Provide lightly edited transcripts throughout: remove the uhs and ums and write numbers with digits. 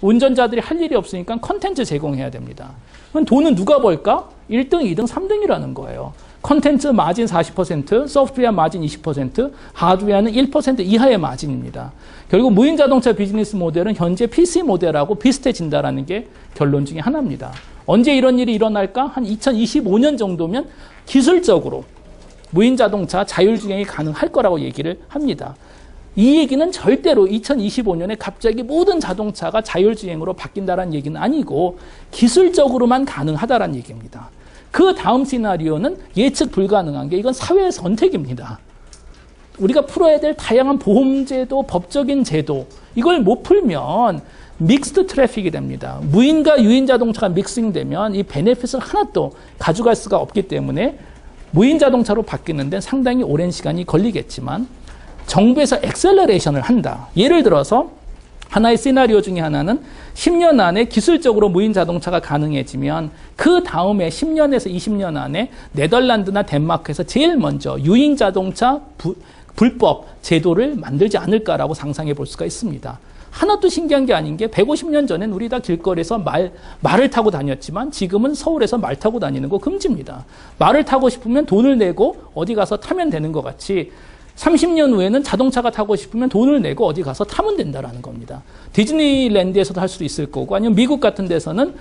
운전자들이 할 일이 없으니까 컨텐츠 제공해야 됩니다. 그럼 돈은 누가 벌까? 1등, 2등, 3등이라는 거예요. 컨텐츠 마진 40%, 소프트웨어 마진 20%, 하드웨어는 1% 이하의 마진입니다. 결국 무인 자동차 비즈니스 모델은 현재 PC 모델하고 비슷해진다는 게 결론 중에 하나입니다. 언제 이런 일이 일어날까? 한 2025년 정도면 기술적으로 무인 자동차 자율주행이 가능할 거라고 얘기를 합니다. 이 얘기는 절대로 2025년에 갑자기 모든 자동차가 자율주행으로 바뀐다는 얘기는 아니고 기술적으로만 가능하다는 얘기입니다. 그 다음 시나리오는 예측 불가능한 게 이건 사회의 선택입니다. 우리가 풀어야 될 다양한 보험제도, 법적인 제도 이걸 못 풀면 믹스드 트래픽이 됩니다. 무인과 유인 자동차가 믹싱되면 이 베네핏을 하나도 가져갈 수가 없기 때문에 무인 자동차로 바뀌는 데는 상당히 오랜 시간이 걸리겠지만 정부에서 엑셀러레이션을 한다. 예를 들어서 하나의 시나리오 중에 하나는 10년 안에 기술적으로 무인 자동차가 가능해지면 그 다음에 10년에서 20년 안에 네덜란드나 덴마크에서 제일 먼저 유인 자동차 불법 제도를 만들지 않을까라고 상상해 볼 수가 있습니다. 하나도 신기한 게 아닌 게 150년 전엔 우리 다 길거리에서 말을 타고 다녔지만 지금은 서울에서 말 타고 다니는 거 금지입니다. 말을 타고 싶으면 돈을 내고 어디 가서 타면 되는 것 같이 30년 후에는 자동차가 타고 싶으면 돈을 내고 어디 가서 타면 된다라는 겁니다. 디즈니랜드에서도 할 수도 있을 거고 아니면 미국 같은 데서는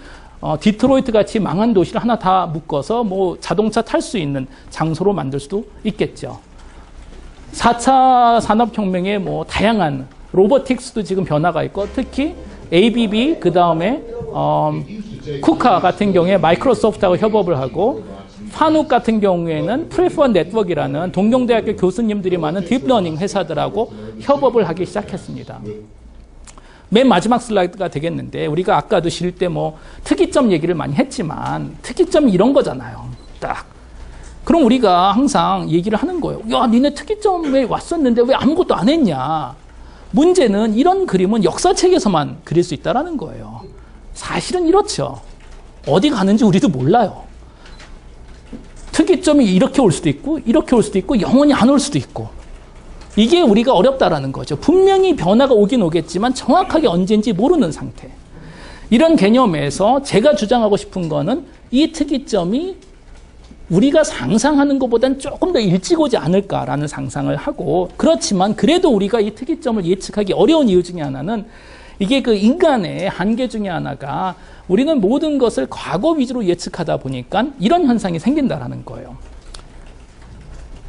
디트로이트 같이 망한 도시를 하나 다 묶어서 뭐 자동차 탈 수 있는 장소로 만들 수도 있겠죠. 4차 산업혁명의 뭐 다양한 로보틱스도 지금 변화가 있고 특히 ABB 그 다음에 쿠카 같은 경우에 마이크로소프트하고 협업을 하고 파눅 같은 경우에는 프레퍼 네트워크라는 동경대학교 교수님들이 많은 딥러닝 회사들하고 협업을 하기 시작했습니다. 맨 마지막 슬라이드가 되겠는데 우리가 아까도 쉴 때 뭐 특이점 얘기를 많이 했지만 특이점이 이런 거잖아요. 딱. 그럼 우리가 항상 얘기를 하는 거예요. 야, 니네 특이점에 왔었는데 왜 아무것도 안 했냐. 문제는 이런 그림은 역사책에서만 그릴 수 있다는 거예요. 사실은 이렇죠. 어디 가는지 우리도 몰라요. 특이점이 이렇게 올 수도 있고 이렇게 올 수도 있고 영원히 안 올 수도 있고 이게 우리가 어렵다라는 거죠. 분명히 변화가 오긴 오겠지만 정확하게 언제인지 모르는 상태. 이런 개념에서 제가 주장하고 싶은 거는 이 특이점이 우리가 상상하는 것보다는 조금 더 일찍 오지 않을까라는 상상을 하고 그렇지만 그래도 우리가 이 특이점을 예측하기 어려운 이유 중에 하나는 이게 그 인간의 한계 중에 하나가 우리는 모든 것을 과거 위주로 예측하다 보니까 이런 현상이 생긴다라는 거예요.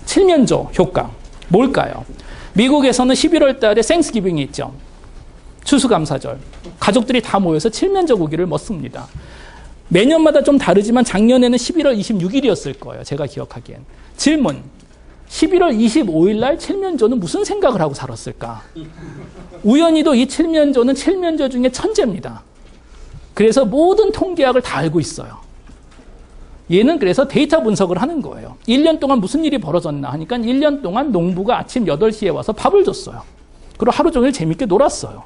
칠면조 효과. 뭘까요? 미국에서는 11월 달에 생스기빙이 있죠. 추수감사절. 가족들이 다 모여서 칠면조 고기를 먹습니다. 매년마다 좀 다르지만 작년에는 11월 26일이었을 거예요. 제가 기억하기엔. 질문. 11월 25일 날 칠면조는 무슨 생각을 하고 살았을까? 우연히도 이 칠면조는 칠면조 중에 천재입니다. 그래서 모든 통계학을 다 알고 있어요. 얘는 그래서 데이터 분석을 하는 거예요. 1년 동안 무슨 일이 벌어졌나 하니까 1년 동안 농부가 아침 8시에 와서 밥을 줬어요. 그리고 하루 종일 재밌게 놀았어요.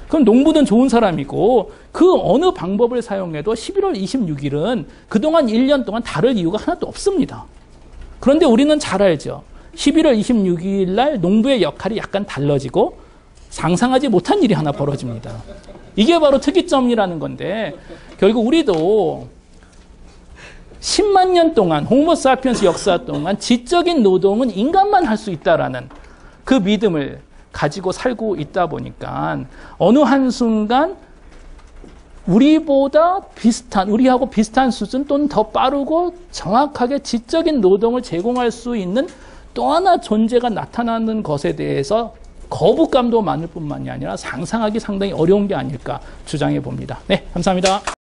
그럼 농부는 좋은 사람이고 그 어느 방법을 사용해도 11월 26일은 그동안 1년 동안 다를 이유가 하나도 없습니다. 그런데 우리는 잘 알죠. 11월 26일 날 농부의 역할이 약간 달라지고 상상하지 못한 일이 하나 벌어집니다. 이게 바로 특이점이라는 건데 결국 우리도 10만 년 동안 호모사피엔스 역사 동안 지적인 노동은 인간만 할 수 있다라는 그 믿음을 가지고 살고 있다 보니까 어느 한순간 우리하고 비슷한 수준 또는 더 빠르고 정확하게 지적인 노동을 제공할 수 있는 또 하나 존재가 나타나는 것에 대해서 거부감도 많을 뿐만이 아니라 상상하기 상당히 어려운 게 아닐까 주장해 봅니다. 네, 감사합니다.